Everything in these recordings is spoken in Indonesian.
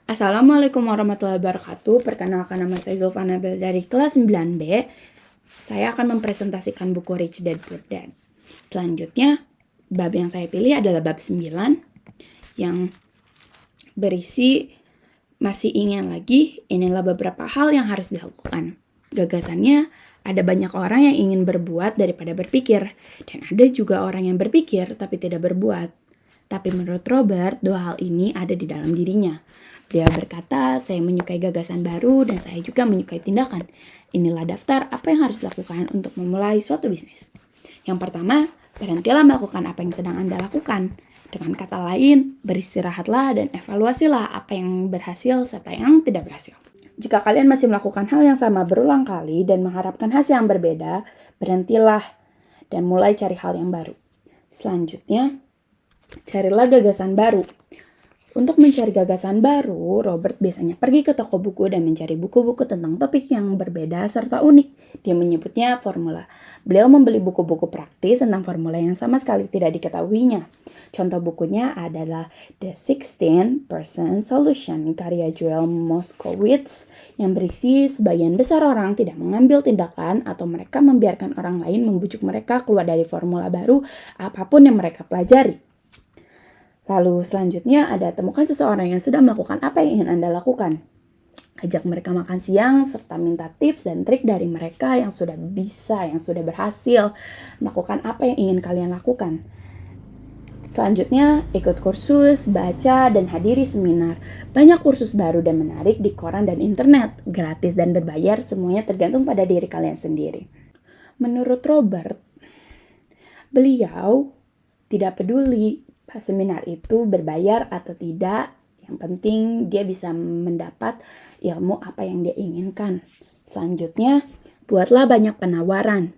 Assalamualaikum warahmatullahi wabarakatuh. Perkenalkan, nama saya Zulfa Nabil dari kelas 9B. Saya akan mempresentasikan buku Rich Dad Poor Dad. Selanjutnya, bab yang saya pilih adalah bab 9 yang berisi masih ingin lagi, inilah beberapa hal yang harus dilakukan. Gagasannya, ada banyak orang yang ingin berbuat daripada berpikir, dan ada juga orang yang berpikir tapi tidak berbuat. Tapi menurut Robert, dua hal ini ada di dalam dirinya. Beliau berkata, saya menyukai gagasan baru dan saya juga menyukai tindakan. Inilah daftar apa yang harus dilakukan untuk memulai suatu bisnis. Yang pertama, berhentilah melakukan apa yang sedang Anda lakukan. Dengan kata lain, beristirahatlah dan evaluasilah apa yang berhasil serta yang tidak berhasil. Jika kalian masih melakukan hal yang sama berulang kali dan mengharapkan hasil yang berbeda, berhentilah dan mulai cari hal yang baru. Selanjutnya, carilah gagasan baru. Untuk mencari gagasan baru, Robert biasanya pergi ke toko buku dan mencari buku-buku tentang topik yang berbeda serta unik. Dia menyebutnya formula. Beliau membeli buku-buku praktis tentang formula yang sama sekali tidak diketahuinya. Contoh bukunya adalah The 16% Solution karya Joel Moskowitz yang berisi sebagian besar orang tidak mengambil tindakan atau mereka membiarkan orang lain membujuk mereka keluar dari formula baru apapun yang mereka pelajari. Lalu selanjutnya ada temukan seseorang yang sudah melakukan apa yang ingin Anda lakukan. Ajak mereka makan siang serta minta tips dan trik dari mereka yang sudah bisa, yang sudah berhasil melakukan apa yang ingin kalian lakukan. Selanjutnya, ikut kursus, baca, dan hadiri seminar. Banyak kursus baru dan menarik di koran dan internet, gratis dan berbayar, semuanya tergantung pada diri kalian sendiri. Menurut Robert, beliau tidak peduli seminar itu berbayar atau tidak, yang penting dia bisa mendapat ilmu apa yang dia inginkan. Selanjutnya, buatlah banyak penawaran.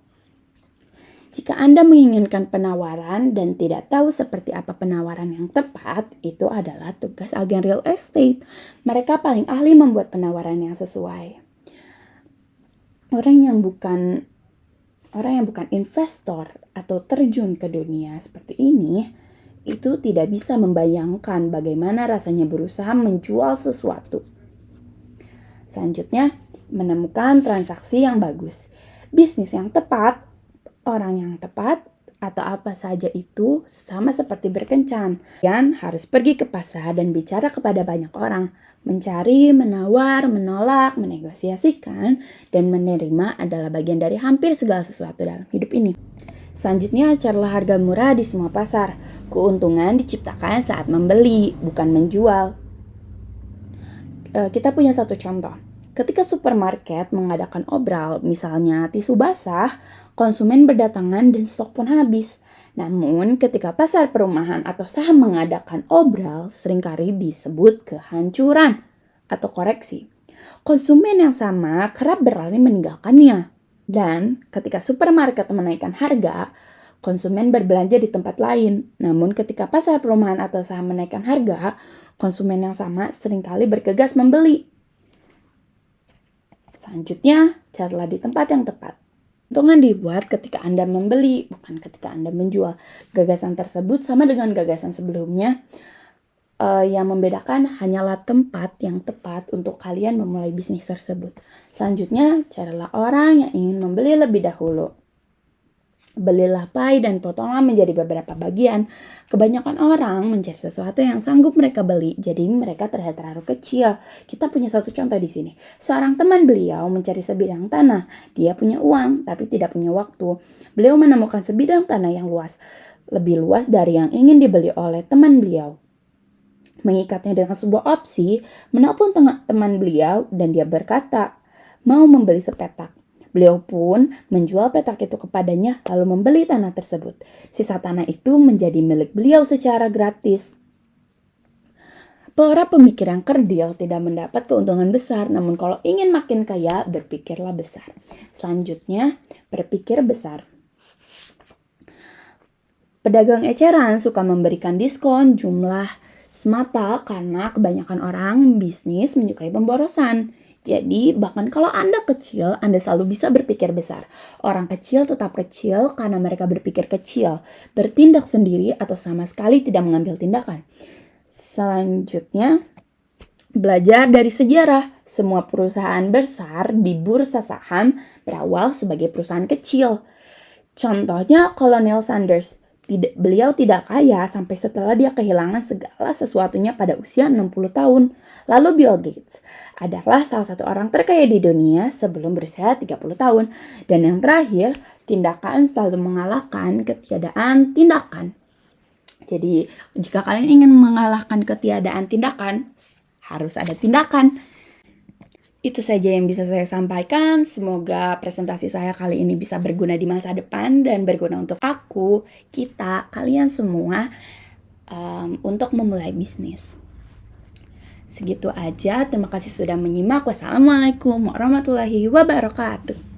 Jika Anda menginginkan penawaran dan tidak tahu seperti apa penawaran yang tepat, itu adalah tugas agen real estate. Mereka paling ahli membuat penawaran yang sesuai. Orang yang bukan investor atau terjun ke dunia seperti ini, itu tidak bisa membayangkan bagaimana rasanya berusaha menjual sesuatu. Selanjutnya, menemukan transaksi yang bagus. Bisnis yang tepat, orang yang tepat, atau apa saja itu sama seperti berkencan. Kalian harus pergi ke pasar dan bicara kepada banyak orang. Mencari, menawar, menolak, menegosiasikan, dan menerima adalah bagian dari hampir segala sesuatu dalam hidup ini. Selanjutnya, carilah harga murah di semua pasar. Keuntungan diciptakan saat membeli, bukan menjual. Kita punya satu contoh. Ketika supermarket mengadakan obral, misalnya tisu basah, konsumen berdatangan dan stok pun habis. Namun, ketika pasar perumahan atau saham mengadakan obral, seringkali disebut kehancuran atau koreksi. Konsumen yang sama kerap berlari meninggalkannya. Dan ketika supermarket menaikkan harga, konsumen berbelanja di tempat lain. Namun ketika pasar perumahan atau saham menaikkan harga, konsumen yang sama seringkali bergegas membeli. Selanjutnya, carilah di tempat yang tepat. Keuntungan dibuat ketika Anda membeli, bukan ketika Anda menjual. Gagasan tersebut sama dengan gagasan sebelumnya. Yang membedakan hanyalah tempat yang tepat untuk kalian memulai bisnis tersebut. Selanjutnya, carilah orang yang ingin membeli lebih dahulu. Belilah pie dan potonglah menjadi beberapa bagian. Kebanyakan orang mencari sesuatu yang sanggup mereka beli, jadi mereka terlihat terlalu kecil. Kita punya satu contoh di sini. Seorang teman beliau mencari sebidang tanah. Dia punya uang, tapi tidak punya waktu. Beliau menemukan sebidang tanah yang luas, lebih luas dari yang ingin dibeli oleh teman beliau. Mengikatnya dengan sebuah opsi, menelpon teman beliau dan dia berkata, mau membeli sepetak. Beliau pun menjual petak itu kepadanya lalu membeli tanah tersebut. Sisa tanah itu menjadi milik beliau secara gratis. Para pemikir yang kerdil tidak mendapat keuntungan besar, namun kalau ingin makin kaya, berpikirlah besar. Selanjutnya, berpikir besar. Pedagang eceran suka memberikan diskon jumlah semata karena kebanyakan orang bisnis menyukai pemborosan. Jadi, bahkan kalau Anda kecil, Anda selalu bisa berpikir besar. Orang kecil tetap kecil karena mereka berpikir kecil, bertindak sendiri atau sama sekali tidak mengambil tindakan. Selanjutnya, Belajar dari sejarah, semua perusahaan besar di bursa saham berawal sebagai perusahaan kecil. Contohnya Kolonel Sanders. Beliau tidak kaya sampai setelah dia kehilangan segala sesuatunya pada usia 60 tahun. Lalu Bill Gates adalah salah satu orang terkaya di dunia sebelum berusia 30 tahun. Dan yang terakhir, tindakan selalu mengalahkan ketiadaan tindakan. Jadi, jika kalian ingin mengalahkan ketiadaan tindakan, harus ada tindakan. Itu saja yang bisa saya sampaikan. Semoga presentasi saya kali ini bisa berguna di masa depan dan berguna untuk aku, kita, kalian semua untuk memulai bisnis. Segitu aja. Terima kasih sudah menyimak. Wassalamualaikum warahmatullahi wabarakatuh.